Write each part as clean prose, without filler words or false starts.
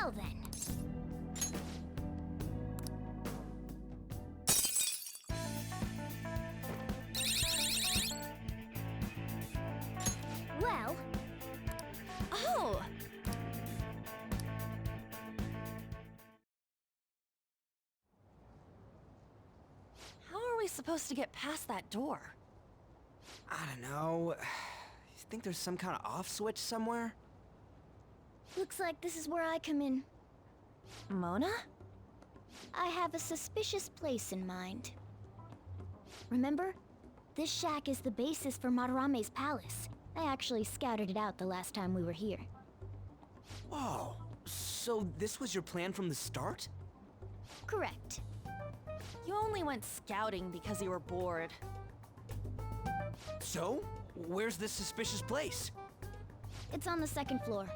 Well then. Well... Oh! How are we supposed to get past that door? I don't know. You think there's some kind of off switch somewhere? Looks like this is where I come in. Mona? I have a suspicious place in mind. Remember? This shack is the basis for Madarame's palace. I actually scouted it out the last time we were here. Whoa. So this was your plan from the start? Correct. You only went scouting because you were bored. So? Where's this suspicious place? It's on the second floor.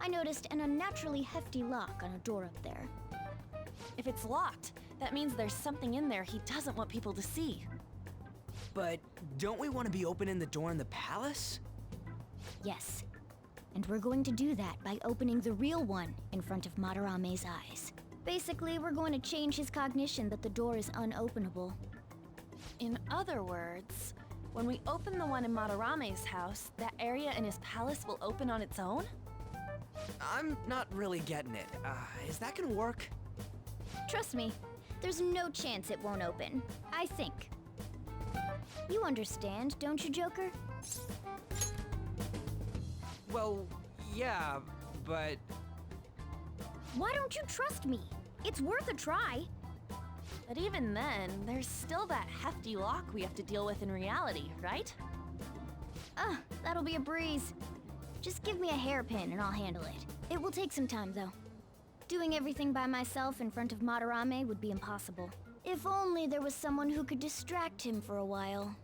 I noticed an unnaturally hefty lock on a door up there. If it's locked, that means there's something in there he doesn't want people to see. But don't we want to be opening the door in the palace? Yes. And we're going to do that by opening the real one in front of Madarame's eyes. Basically, we're going to change his cognition that the door is unopenable. In other words, when we open the one in Madarame's house, that area in his palace will open on its own? I'm not really getting it. Is that gonna work? Trust me, there's no chance it won't open. I think. You understand, don't you, Joker? Well, yeah, but... Why don't you trust me? It's worth a try. But even then, there's still that hefty lock we have to deal with in reality, right? That'll be a breeze. Just give me a hairpin and I'll handle it. It will take some time, though. Doing everything by myself in front of Madarame would be impossible. If only there was someone who could distract him for a while.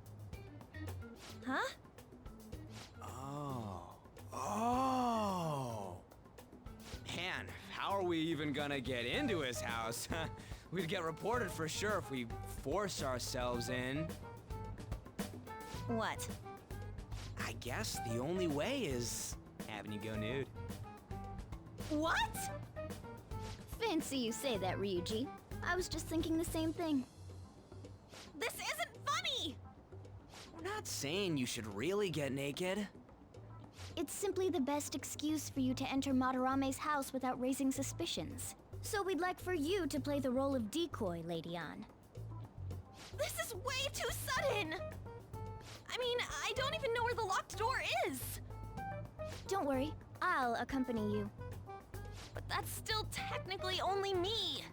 Huh? Oh. Man, how are we even gonna get into his house? We'd get reported for sure if we force ourselves in. What? I guess the only way is having you go nude. What? Fancy you say that, Ryuji. I was just thinking the same thing. This isn't funny! We're not saying you should really get naked. It's simply the best excuse for you to enter Madarame's house without raising suspicions. So we'd like for you to play the role of decoy, Lady Ann. This is way too sudden! I mean, I don't even know where the locked door is! Don't worry, I'll accompany you. But that's still technically only me!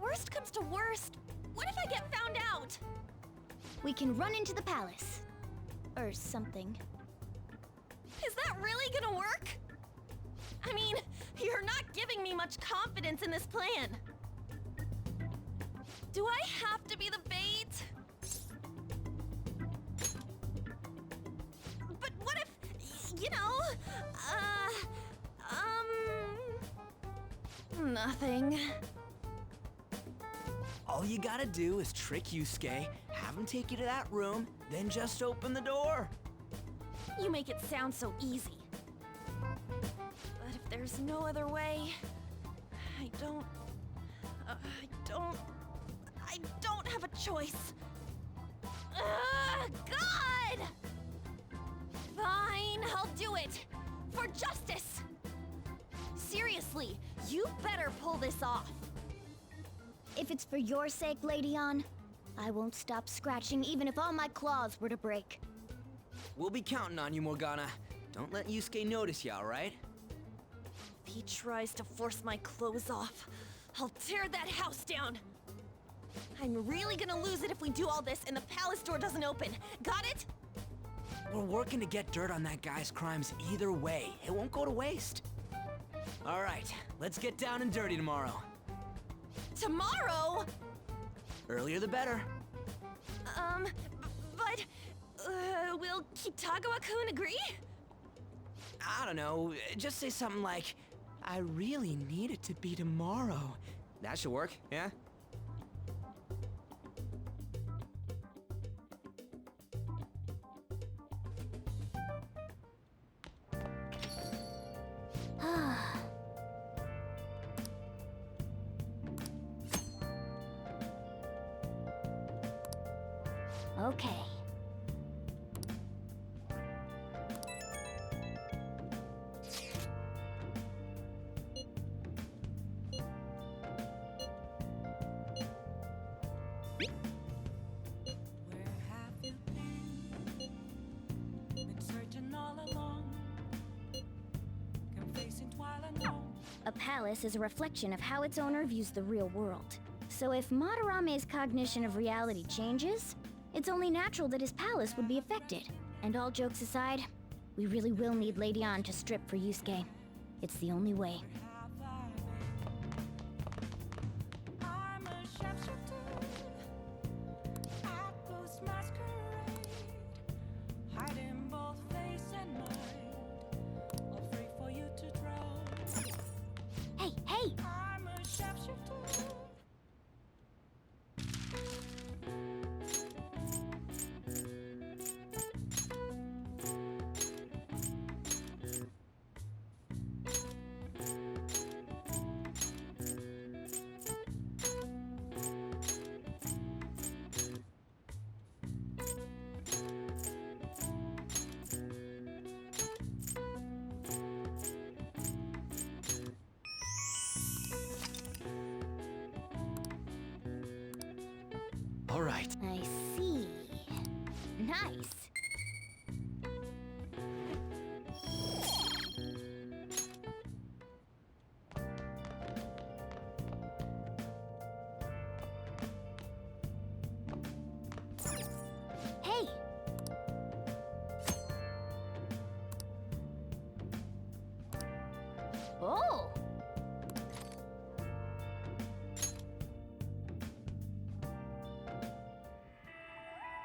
Worst comes to worst, what if I get found out? We can run into the palace. Or something. Is that really gonna work? I mean, you're not giving me much confidence in this plan. Do I have to be the bait? But what if, you know, nothing. All you gotta do is trick Yusuke, have him take you to that room, then just open the door. You make it sound so easy. But if there's no other way, I don't have a choice. God! Fine, I'll do it. For justice. Seriously, you better pull this off. If it's for your sake, Lady Ann, I won't stop scratching even if all my claws were to break. We'll be counting on you, Morgana. Don't let Yusuke notice you, alright? If he tries to force my clothes off, I'll tear that house down. I'm really gonna lose it if we do all this and the palace door doesn't open. Got it? We're working to get dirt on that guy's crimes either way. It won't go to waste. Alright, let's get down and dirty tomorrow. Tomorrow? Earlier the better. But, will Kitagawa-kun agree? I don't know, just say something like, I really need it to be tomorrow. That should work, yeah? Okay. A palace is a reflection of how its owner views the real world. So if Madarame's cognition of reality changes, it's only natural that his palace would be affected. And all jokes aside, we really will need Lady Ann to strip for Yusuke. It's the only way. Hey, hey! All right. I see. Nice. Hey! Oh!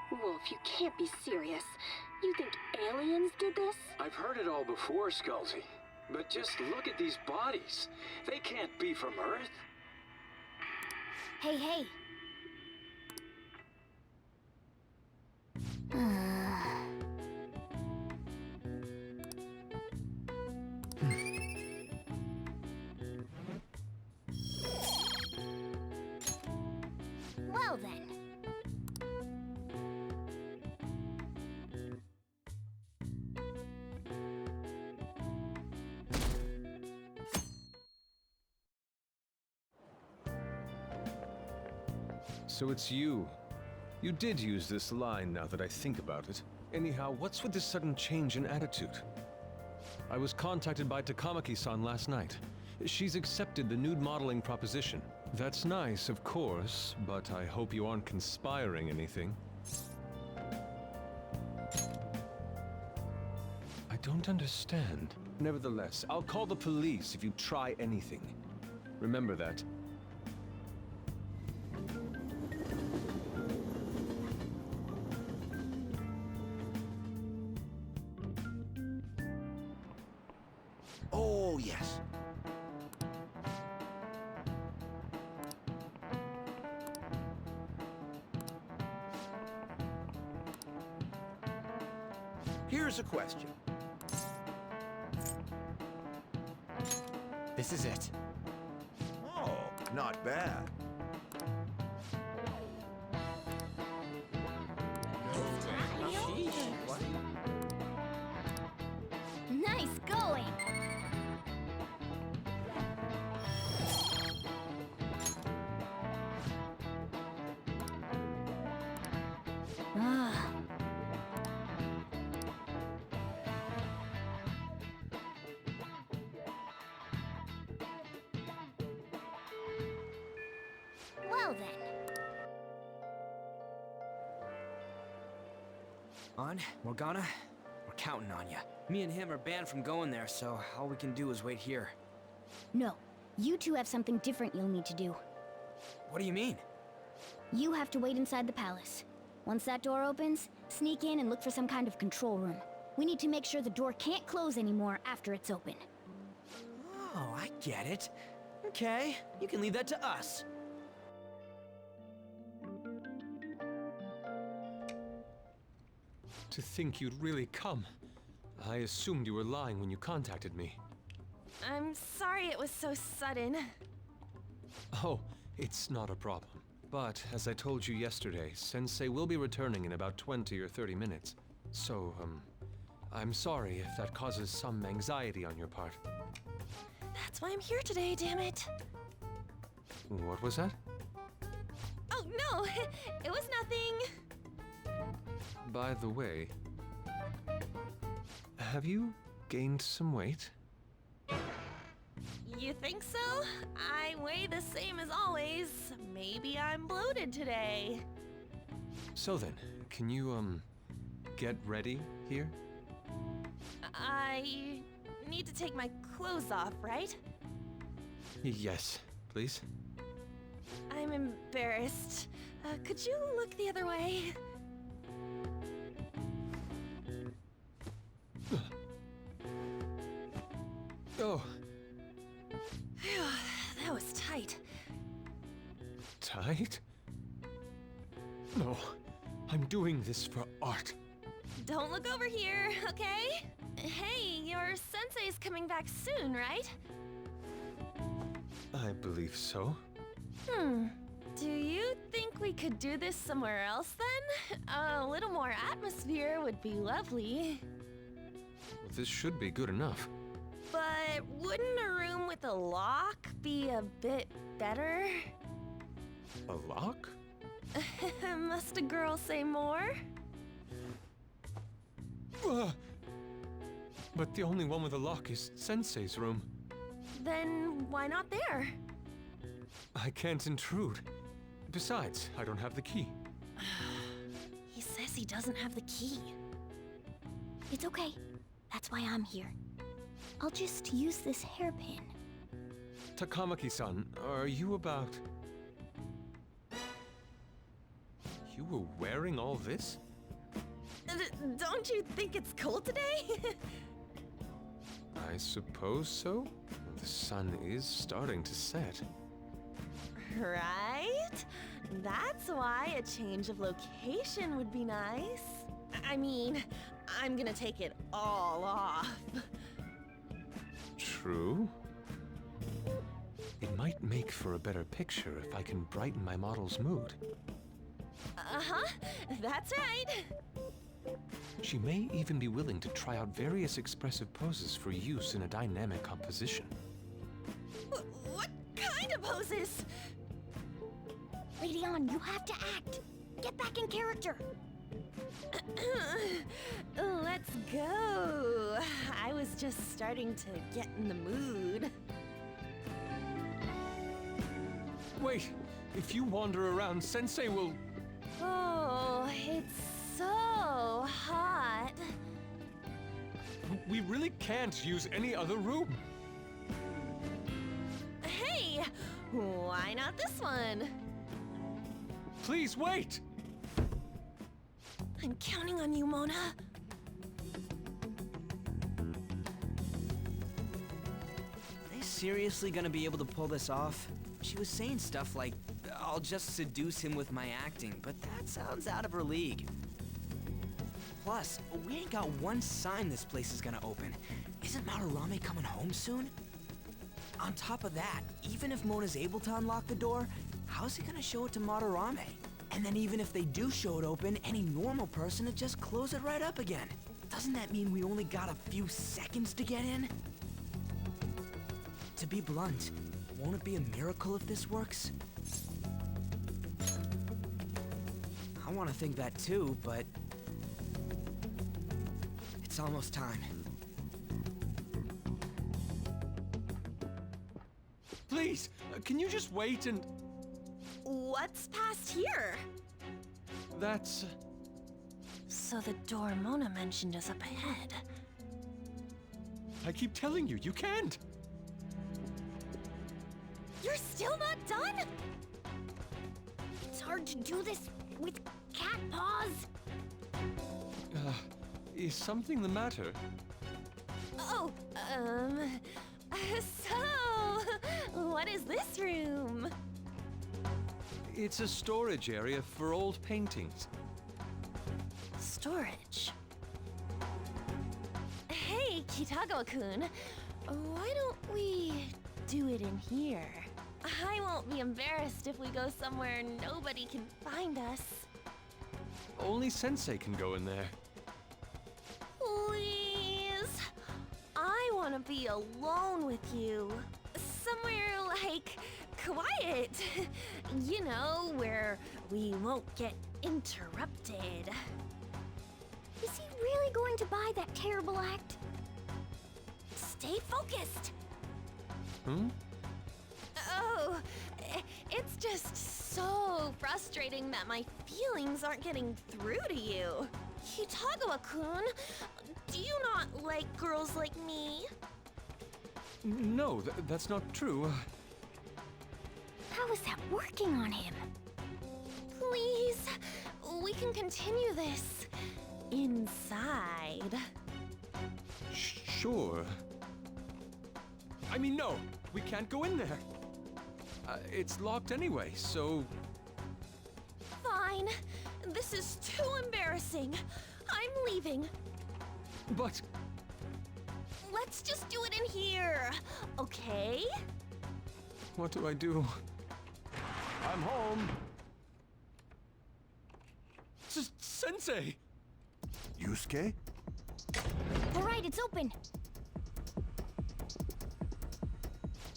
Wolf, you can't be serious. You think aliens did this? I've heard it all before, Skullsy. But just look at these bodies. They can't be from Earth. Hey, hey! Well then. So it's you. You did use this line now that I think about it. Anyhow, what's with this sudden change in attitude? I was contacted by Takamaki-san last night. She's accepted the nude modeling proposition. That's nice, of course, but I hope you aren't conspiring anything. I don't understand. Nevertheless, I'll call the police if you try anything. Remember that. Oh, yes. Here's a question. This is it. Oh, not bad. Nice going! Ah. Well then. On, Morgana, we're counting on you. Me and him are banned from going there, so all we can do is wait here. No, you two have something different you'll need to do. What do you mean? You have to wait inside the palace. Once that door opens, sneak in and look for some kind of control room. We need to make sure the door can't close anymore after it's open. Oh, I get it. Okay, you can leave that to us. To think you'd really come. I assumed you were lying when you contacted me. I'm sorry it was so sudden. Oh, it's not a problem. But, as I told you yesterday, Sensei will be returning in about 20 or 30 minutes. So, I'm sorry if that causes some anxiety on your part. That's why I'm here today, damn it. What was that? Oh, no, it was nothing. By the way, have you gained some weight? You think so? I weigh the same as always. Maybe I'm bloated today. So then, can you, get ready here? I need to take my clothes off, right? Yes, please. I'm embarrassed. Could you look the other way? Oh, Phew, that was tight. tight? No, I'm doing this for art. Don't look over here, okay? Hey, your sensei's coming back soon, right? I believe so. Do you think we could do this somewhere else then? A little more atmosphere would be lovely. This should be good enough. But wouldn't a room with a lock be a bit better? A lock? Must a girl say more? But the only one with a lock is Sensei's room. Then why not there? I can't intrude. Besides, I don't have the key. He says he doesn't have the key. It's okay. That's why I'm here. I'll just use this hairpin. Takamaki-san, are you about... You were wearing all this? Don't you think it's cold today? I suppose so. The sun is starting to set. Right? That's why a change of location would be nice. I mean, I'm gonna take it all off. True. It might make for a better picture if I can brighten my model's mood. Uh-huh, that's right. She may even be willing to try out various expressive poses for use in a dynamic composition. What kind of poses? Lady On, you have to act. Get back in character. Let's go. I was just starting to get in the mood. Wait! If you wander around, Sensei will... Oh, it's so hot. We really can't use any other room. Hey, why not this one? Please wait! I'm counting on you, Mona. Are they seriously gonna be able to pull this off? She was saying stuff like, I'll just seduce him with my acting, but that sounds out of her league. Plus, we ain't got one sign this place is gonna open. Isn't Madarame coming home soon? On top of that, even if Mona's able to unlock the door, how's he gonna show it to Madarame? And then even if they do show it open, any normal person would just close it right up again. Doesn't that mean we only got a few seconds to get in? To be blunt, won't it be a miracle if this works? I want to think that too, but... it's almost time. Please, can you just wait and... What's past here? That's... So the door Mona mentioned is up ahead. I keep telling you, you can't! You're still not done? It's hard to do this with cat paws. Is something the matter? Oh, so, what is this room? It's a storage area for old paintings. Storage. Hey, Kitagawa-kun, why don't we do it in here? I won't be embarrassed if we go somewhere nobody can find us. Only Sensei can go in there. Please. I want to be alone with you. Somewhere like quiet. You know, where we won't get interrupted. Is he really going to buy that terrible act? Stay focused. Hmm? Oh, it's just so frustrating that my feelings aren't getting through to you. Hitagawa-kun, do you not like girls like me? No, that's not true. How is that working on him? Please, we can continue this inside. Sure. I mean, no, we can't go in there. It's locked anyway, so... Fine. This is too embarrassing. I'm leaving. But... Let's just do it in here, okay? what do I do? I'm home. Sensei! Yusuke? All right, it's open.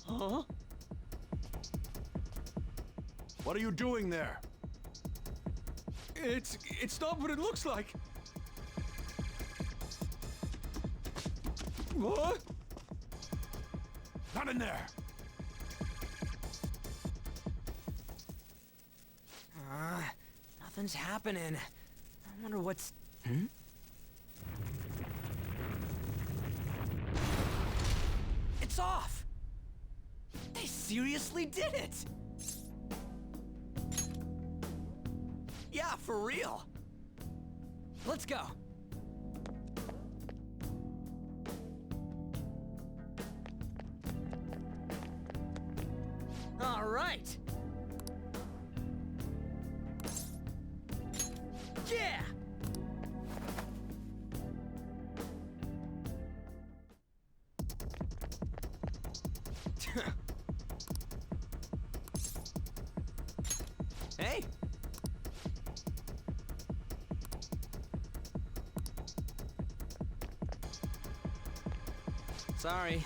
Huh? What are you doing there? It's not what it looks like. What? Not in there! Nothing's happening. I wonder what's... It's off! They seriously did it! Yeah, for real. Let's go. All right. Yeah! Hey! Sorry.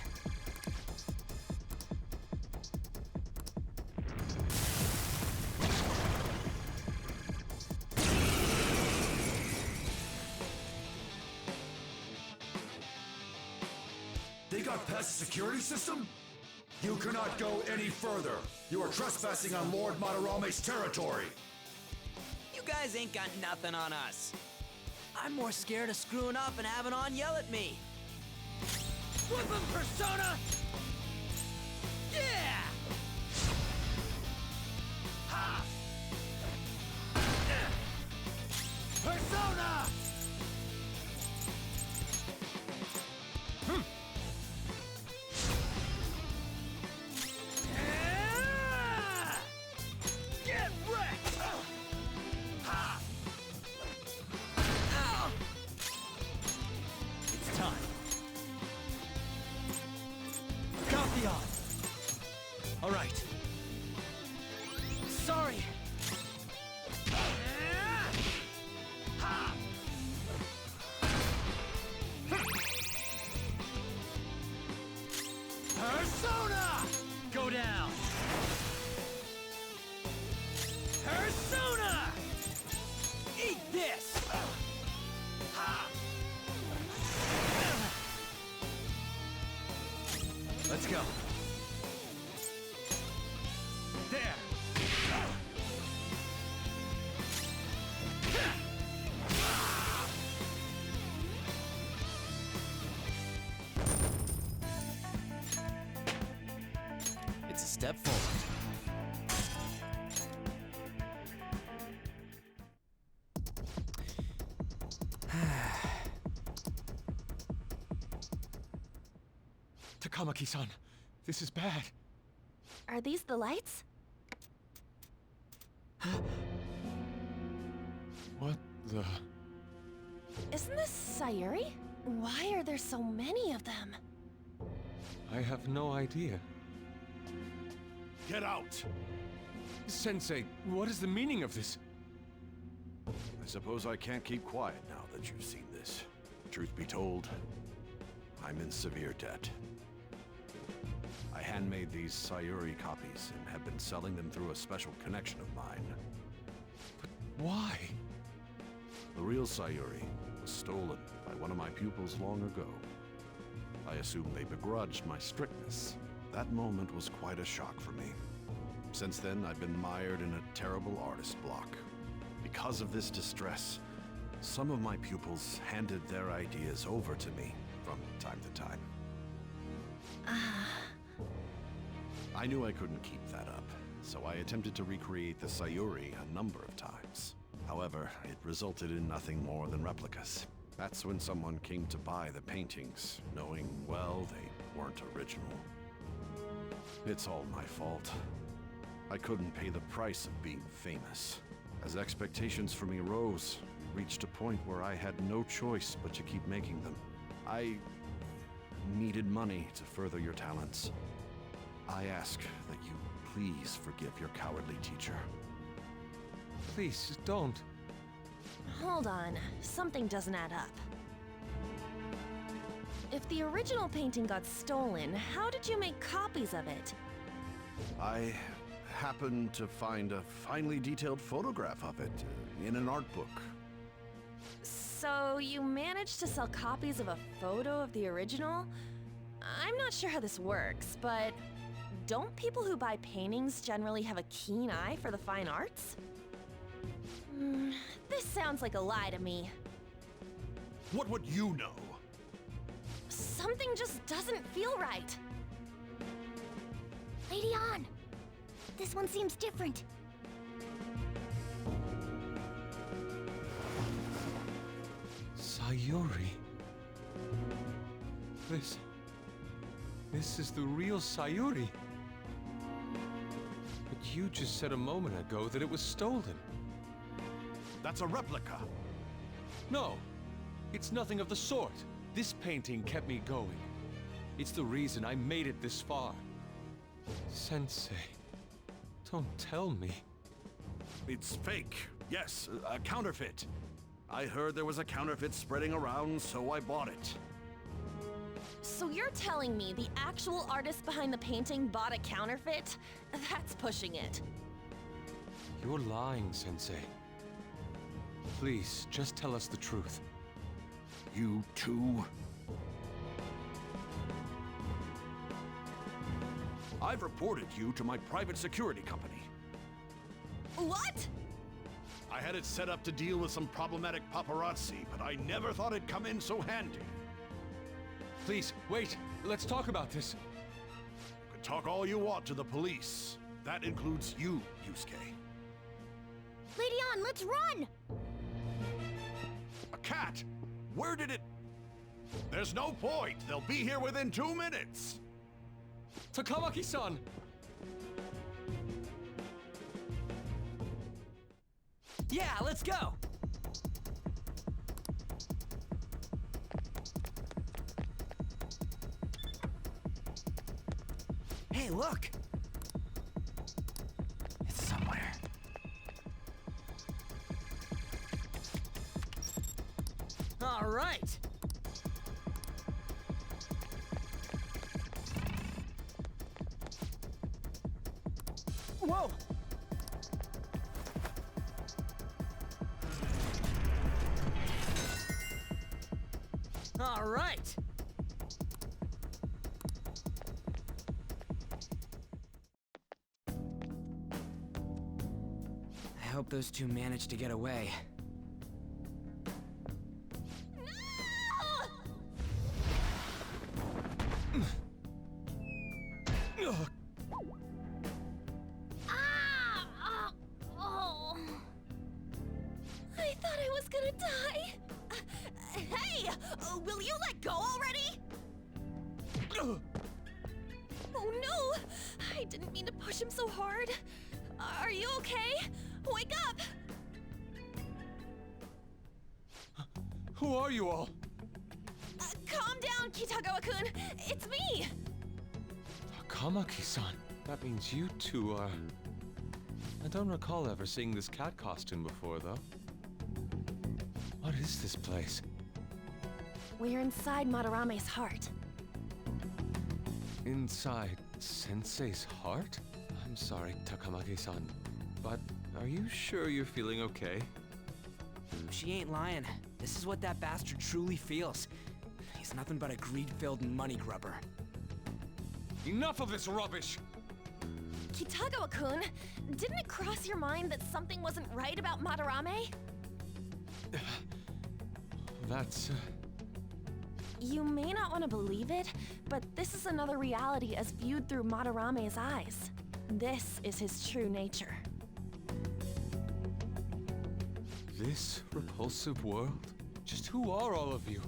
They got past the security system? You cannot go any further. You are trespassing on Lord Madarame's territory. You guys ain't got nothing on us. I'm more scared of screwing up and having On yell at me. Whip him, Persona! Yeah! Ha! Persona! Get wrecked! Ha! Ow! It's time. Copy on. All right. Sorry. Ha! Persona! Go down. Persona! Eat this! Ha! Let's go. There! It's a step forward. Takamaki-san, this is bad. Are these the lights? What the... Isn't this Sayuri? Why are there so many of them? I have no idea. Get out! Sensei, what is the meaning of this? I suppose I can't keep quiet now that you've seen this. Truth be told, I'm in severe debt. I handmade these Sayuri copies and have been selling them through a special connection of mine. Why? The real Sayuri was stolen by one of my pupils long ago. I assume they begrudged my strictness. That moment was quite a shock for me. Since then, I've been mired in a terrible artist block. Because of this distress, some of my pupils handed their ideas over to me from time to time. I knew I couldn't keep that up, so I attempted to recreate the Sayuri a number of times. However, it resulted in nothing more than replicas. That's when someone came to buy the paintings, knowing, well, they weren't original. It's all my fault. I couldn't pay the price of being famous. As expectations for me rose, it reached a point where I had no choice but to keep making them. I needed money to further your talents. I ask that you please forgive your cowardly teacher. Please, don't. Hold on, something doesn't add up. If the original painting got stolen, how did you make copies of it? I happened to find a finely detailed photograph of it in an art book. So you managed to sell copies of a photo of the original? I'm not sure how this works, but don't people who buy paintings generally have a keen eye for the fine arts? This sounds like a lie to me. What would you know? Something just doesn't feel right. Lady On! This one seems different. Sayuri. This is the real Sayuri. But you just said a moment ago that it was stolen. That's a replica. No, it's nothing of the sort. This painting kept me going. It's the reason I made it this far. Sensei, don't tell me. It's fake. Yes, a counterfeit. I heard there was a counterfeit spreading around, so I bought it. So you're telling me the actual artist behind the painting bought a counterfeit? That's pushing it. You're lying, Sensei. Please, just tell us the truth. You too? I've reported you to my private security company. What? I had it set up to deal with some problematic paparazzi, but I never thought it'd come in so handy. Please, wait. Let's talk about this. You can talk all you want to the police. That includes you, Yusuke. Lady On, let's run! A cat? Where did it... There's no point. They'll be here within 2 minutes. Takamaki-san! Yeah, let's go! Hey, look! It's somewhere. All right! Whoa! All right! I hope those two managed to get away. Oh. I thought I was gonna die. Hey! Will you let go already? Oh no! I didn't mean to push him so hard. Are you okay? Wake up! Who are you all? Calm down, Kitagawa-kun. It's me! Takamaki-san. That means you two are... I don't recall ever seeing this cat costume before, though. What is this place? We're inside Madarame's heart. Inside Sensei's heart? I'm sorry, Takamaki-san, but are you sure you're feeling okay? She ain't lying. This is what that bastard truly feels. He's nothing but a greed-filled money grubber. Enough of this rubbish! Kitagawa-kun, didn't it cross your mind that something wasn't right about Madarame? That's... You may not want to believe it, but this is another reality as viewed through Madarame's eyes. This is his true nature. This repulsive world? Just who are all of you?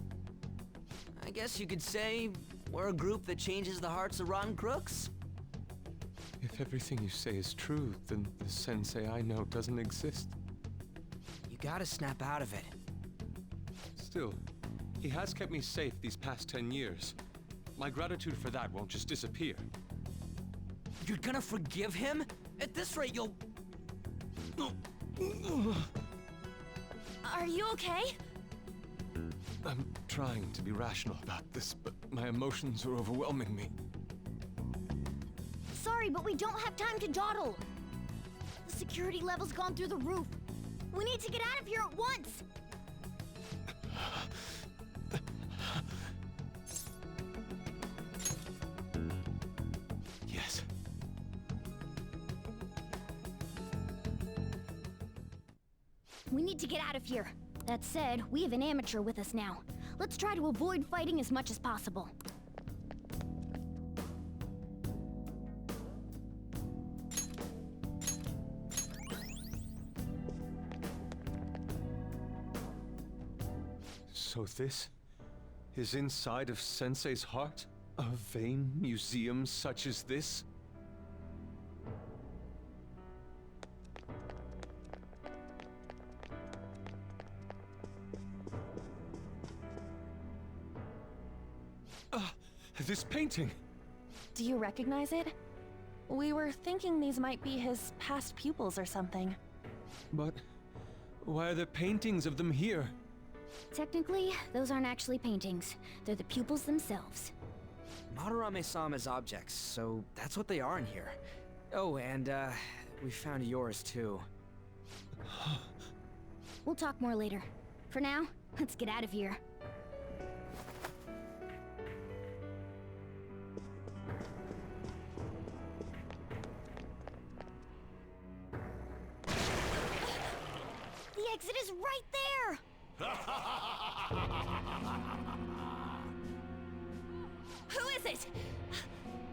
I guess you could say we're a group that changes the hearts of rotten crooks. If everything you say is true, then the sensei I know doesn't exist. You gotta snap out of it. Still, he has kept me safe these past 10 years. My gratitude for that won't just disappear. You're gonna forgive him? At this rate, you'll... Are you okay? I'm trying to be rational about this, but my emotions are overwhelming me. Sorry, but we don't have time to dawdle. The security level's gone through the roof. We need to get out of here at once. Yes. We need to get out of here. That said, we have an amateur with us now. Let's try to avoid fighting as much as possible. So this is inside of Sensei's heart? A vain museum such as this? This painting! Do you recognize it? We were thinking these might be his past pupils or something. But why are there paintings of them here? Technically, those aren't actually paintings. They're the pupils themselves. Madarame saw them as objects, so that's what they are in here. Oh, and, we found yours, too. We'll talk more later. For now, let's get out of here. The exit is right there! Who is it?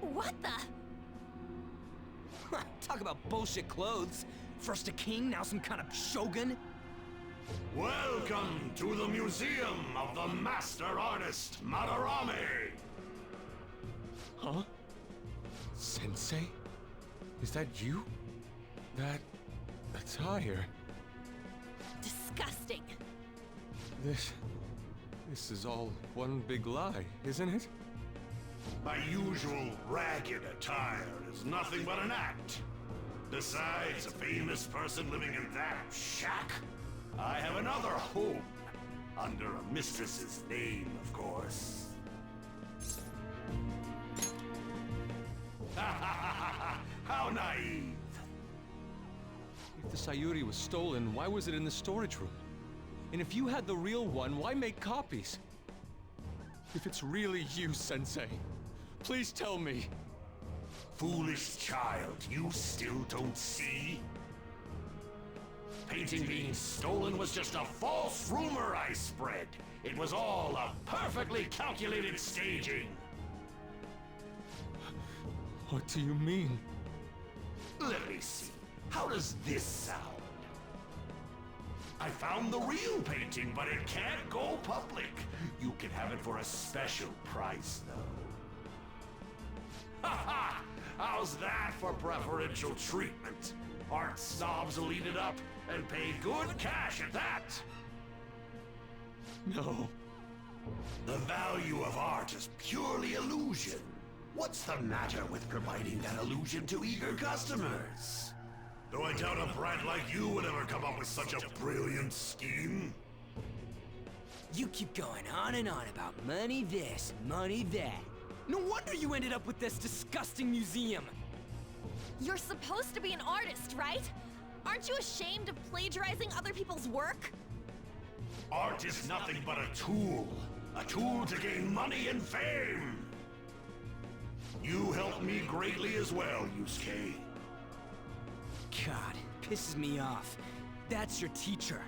What the? Talk about bullshit clothes. First a king, now some kind of shogun. Welcome to the Museum of the Master Artist, Madarame! Huh? Sensei? Is that you? That attire? Disgusting. This is all one big lie, isn't it? My usual ragged attire is nothing but an act. Besides a famous person living in that shack, I have another home. Under a mistress's name, of course. How naive. If the Sayuri was stolen, why was it in the storage room? And if you had the real one, why make copies? If it's really you, Sensei, please tell me. Foolish child, you still don't see? Painting being stolen was just a false rumor I spread. It was all a perfectly calculated staging. What do you mean? Let me see. How does this sound? I found the real painting, but it can't go public. You can have it for a special price, though. Ha ha! How's that for preferential treatment? Art snobs will eat it up and pay good cash at that. No. The value of art is purely illusion. What's the matter with providing that illusion to eager customers? Though I doubt a brat like you would ever come up with such a brilliant scheme. You keep going on and on about money this, money that. No wonder you ended up with this disgusting museum. You're supposed to be an artist, right? Aren't you ashamed of plagiarizing other people's work? Art is nothing but a tool. A tool to gain money and fame. You helped me greatly as well, Yusuke. God, pisses me off. That's your teacher.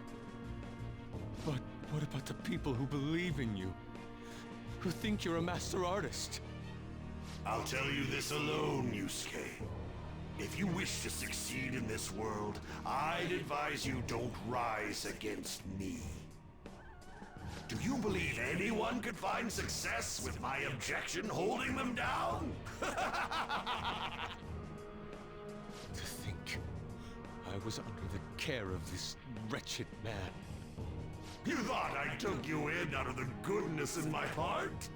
But what about the people who believe in you? Who think you're a master artist? I'll tell you this alone, Yusuke. If you wish to succeed in this world, I'd advise you don't rise against me. Do you believe anyone could find success with my objection holding them down? To think I was under the care of this wretched man. You thought I took you in out of the goodness in my heart?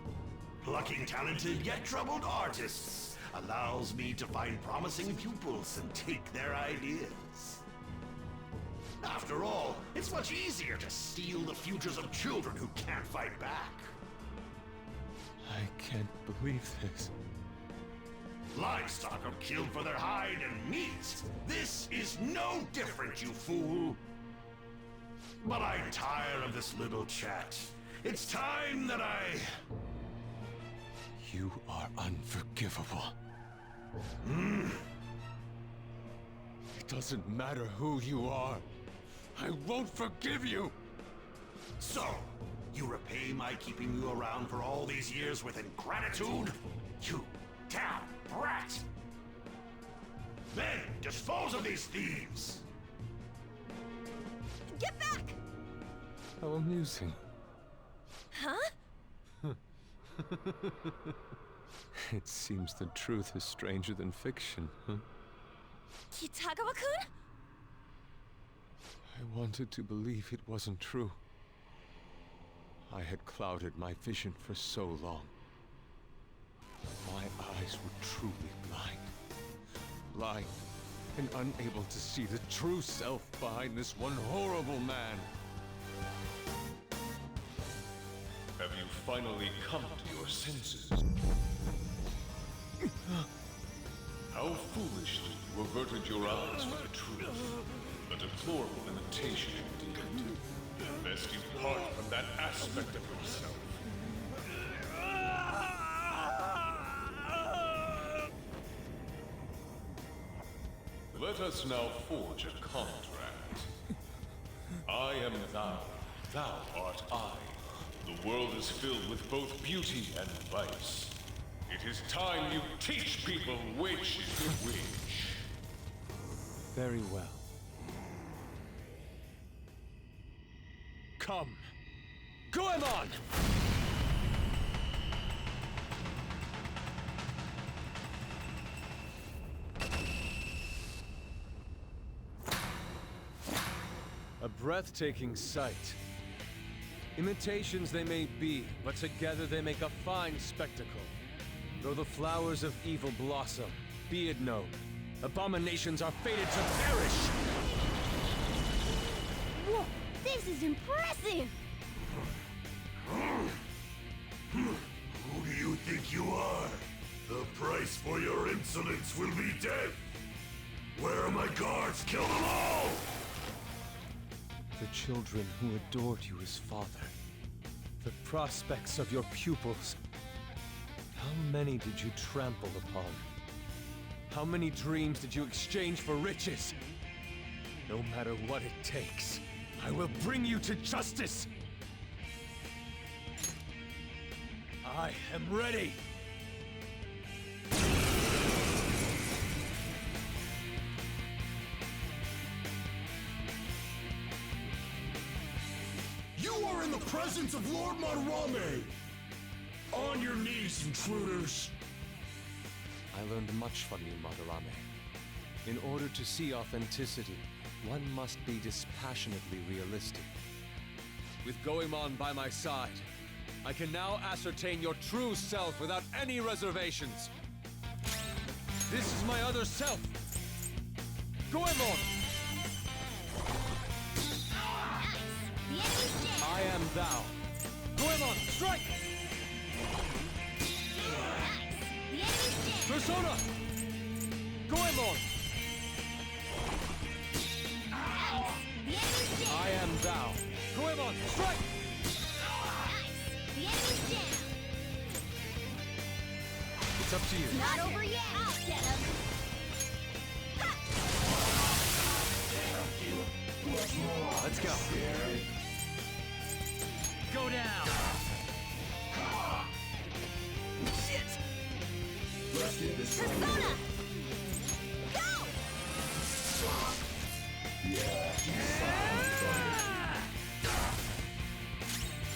Plucking talented yet troubled artists allows me to find promising pupils and take their ideas. After all, it's much easier to steal the futures of children who can't fight back. I can't believe this. Livestock are killed for their hide and meat. This is no different, you fool. But I'm tired of this little chat. It's time that I... You are unforgivable. It doesn't matter who you are. I won't forgive you! So, you repay my keeping you around for all these years with ingratitude? You damn brat! Then, dispose of these thieves! Get back! How amusing. Huh? It seems the truth is stranger than fiction, huh? Kitagawa-kun? I wanted to believe it wasn't true. I had clouded my vision for so long. My eyes were truly blind. Blind and unable to see the true self behind this one horrible man. Have you finally come to your senses? How foolishly you averted your eyes from the truth. A deplorable imitation indeed. Lest you part from that aspect of yourself. Let us now forge a contract. I am thou, thou art I. The world is filled with both beauty and vice. It is time you teach people which is which. Very well. Come. Goemon! A breathtaking sight. Imitations they may be, but together they make a fine spectacle. Though the flowers of evil blossom, be it known, abominations are fated to perish! Whoa, this is impressive! Who do you think you are? The price for your insolence will be death! Where are my guards? Kill them all! The children who adored you as father. The prospects of your pupils. How many did you trample upon? How many dreams did you exchange for riches? No matter what it takes, I will bring you to justice! I am ready! You are in the presence of Lord Madarame! On your knees, intruders! I learned much from you, Madarame. In order to see authenticity, one must be dispassionately realistic. With Goemon by my side, I can now ascertain your true self without any reservations. This is my other self. Goemon! The enemy's dead. I am thou. Goemon, strike! The enemy's dead. Persona! Goemon! The enemy's dead. I am thou. Goemon, strike! The enemy's dead. It's up to you. Not over yet. I'll get him. Let's go. Go down! Shit! Persona! Go!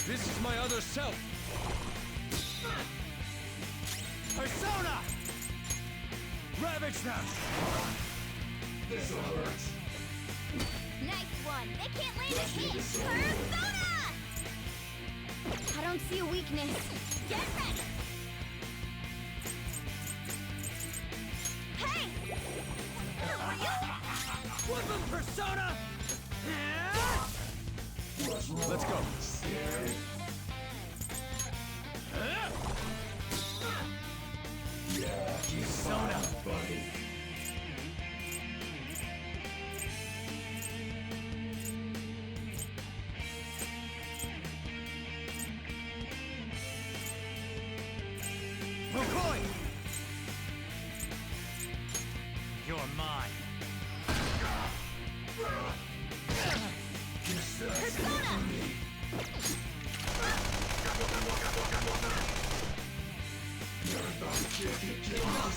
This is my other self. Persona! Ravage them! Nice one. They can't land a hit. Persona! I don't see a weakness. Get ready. Hey! Flip him, Persona! Let's go. Persona! Ahoy! You're mine. Persona!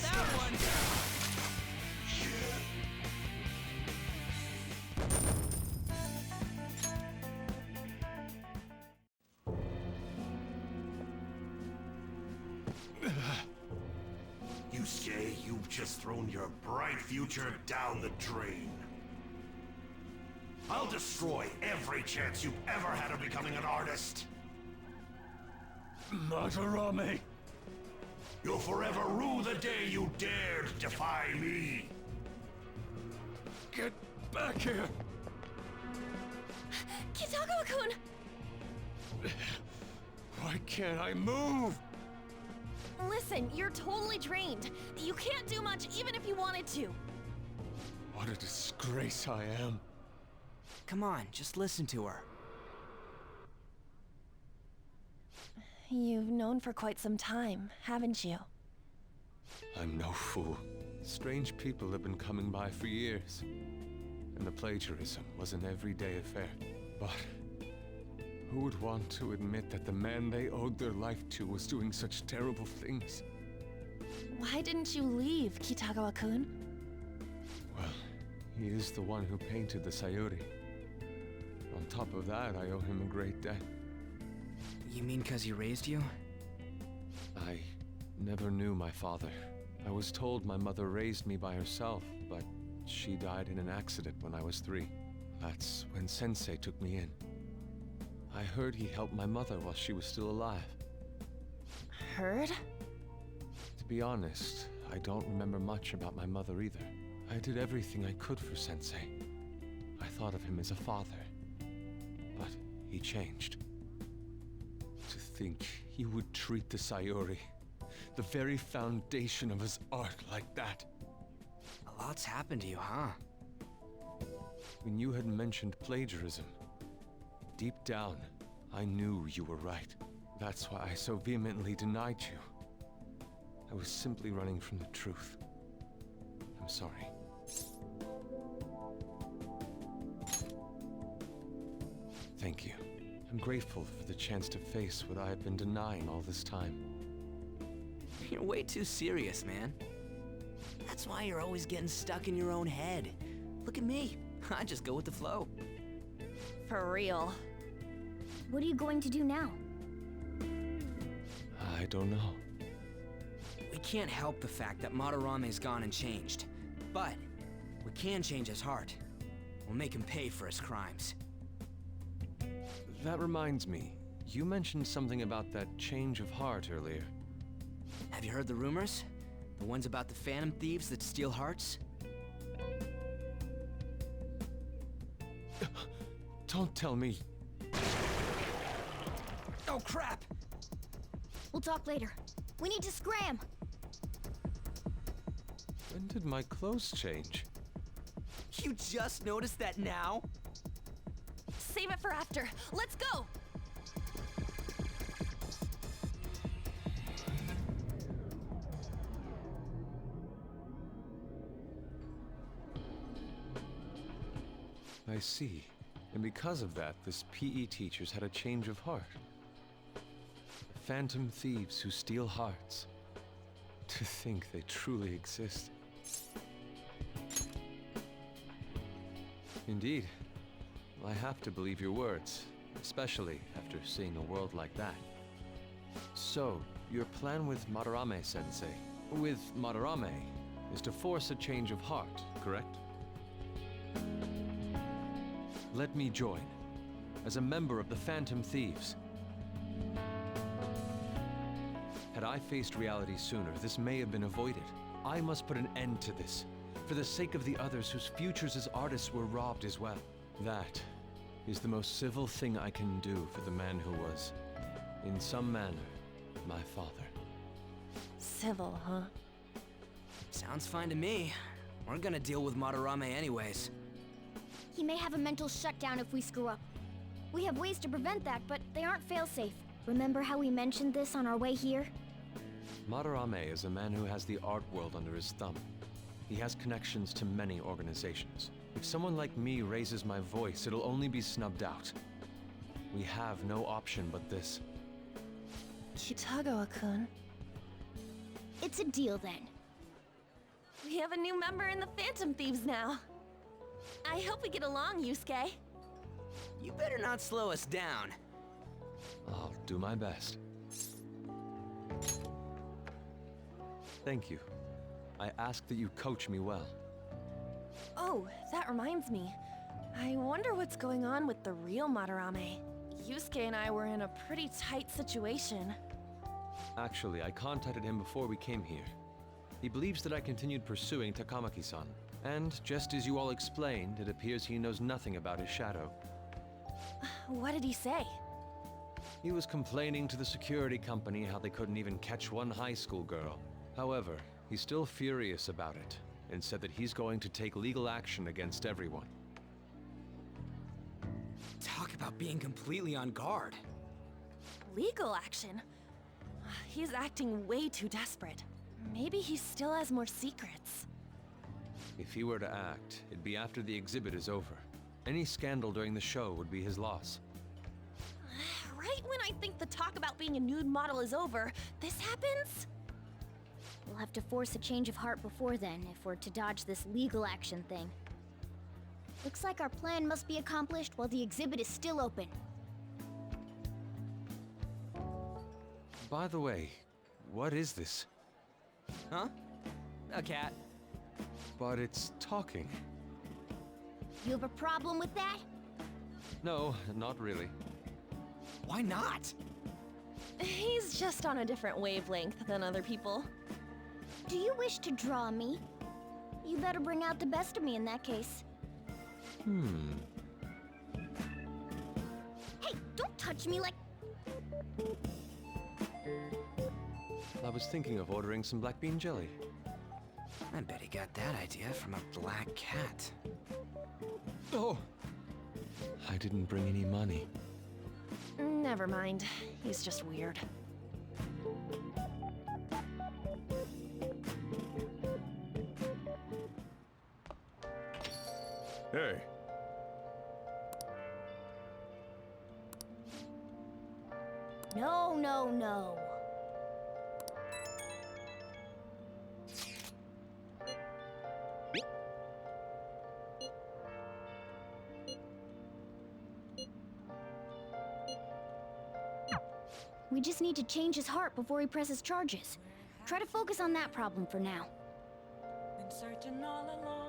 That one! Yusuke, you've just thrown your bright future down the drain. I'll destroy every chance you've ever had of becoming an artist. Madarame! You'll forever rue the day you dared defy me. Get back here! Kitagawa-kun! Why can't I move? Listen, you're totally drained. You can't do much even if you wanted to. What a disgrace I am. Come on, just listen to her. You've known for quite some time, haven't you? I'm no fool. Strange people have been coming by for years. And the plagiarism was an everyday affair. But who would want to admit that the man they owed their life to was doing such terrible things? Why didn't you leave, Kitagawa-kun? Well, he is the one who painted the Sayuri. On top of that, I owe him a great debt. You mean 'cause he raised you? I never knew my father. I was told my mother raised me by herself, but she died in an accident when I was 3. That's when Sensei took me in. I heard he helped my mother while she was still alive. Heard? To be honest, I don't remember much about my mother either. I did everything I could for Sensei. I thought of him as a father. But he changed. To think he would treat the Sayuri, the very foundation of his art, like that. A lot's happened to you, huh? When you had mentioned plagiarism, deep down, I knew you were right. That's why I so vehemently denied you. I was simply running from the truth. I'm sorry. Thank you. I'm grateful for the chance to face what I had been denying all this time. You're way too serious, man. That's why you're always getting stuck in your own head. Look at me. I just go with the flow. For real. What are you going to do now? I don't know. We can't help the fact that Madarame's gone and changed. But we can change his heart. We'll make him pay for his crimes. That reminds me, You mentioned something about that change of heart earlier. Have you heard the rumors? The ones about the phantom thieves that steal hearts? Don't tell me. Oh, crap! We'll talk later. We need to scram! When did my clothes change? You just noticed that now? Save it for after. Let's go! I see. And because of that, this PE teacher's had a change of heart. Phantom thieves who steal hearts. To think they truly exist. Indeed. I have to believe your words, especially after seeing a world like that. So, your plan with Madarame-sensei, with Madarame, is to force a change of heart, correct? Let me join, as a member of the Phantom Thieves. Had I faced reality sooner, this may have been avoided. I must put an end to this, for the sake of the others whose futures as artists were robbed as well. That is the most civil thing I can do for the man who was, in some manner, my father. Civil, huh? Sounds fine to me. We're gonna deal with Madarame anyways. He may have a mental shutdown if we screw up. We have ways to prevent that, but they aren't fail-safe. Remember how we mentioned this on our way here? Madarame is a man who has the art world under his thumb. He has connections to many organizations. If someone like me raises my voice, it'll only be snubbed out. We have no option but this. Kitagawa-kun. It's a deal then. We have a new member in the Phantom Thieves now. I hope we get along, Yusuke. You better not slow us down. I'll do my best. Thank you. I ask that you coach me well. Oh, that reminds me. I wonder what's going on with the real Madarame. Yusuke and I were in a pretty tight situation. Actually, I contacted him before we came here. He believes that I continued pursuing Takamaki-san. And just as you all explained, it appears he knows nothing about his shadow. What did he say? He was complaining to the security company how they couldn't even catch one high school girl. However, he's still furious about it, and said that he's going to take legal action against everyone. Talk about being completely on guard. Legal action? He's acting way too desperate. Maybe he still has more secrets. If he were to act, it'd be after the exhibit is over. Any scandal during the show would be his loss. Right when I think the talk about being a nude model is over, this happens? We'll have to force a change of heart before then, if we're to dodge this legal action thing. Looks like our plan must be accomplished while the exhibit is still open. By the way, what is this? Huh? A cat. But it's talking. You have a problem with that? No, not really. Why not? He's just on a different wavelength than other people. Do you wish to draw me? You better bring out the best of me in that case. Hey, don't touch me like... I was thinking of ordering some black bean jelly. I bet he got that idea from a black cat. Oh! I didn't bring any money. Never mind. He's just weird. Hey. No, no, no. We just need to change his heart before he presses charges. Try to focus on that problem for now. Been searching all along.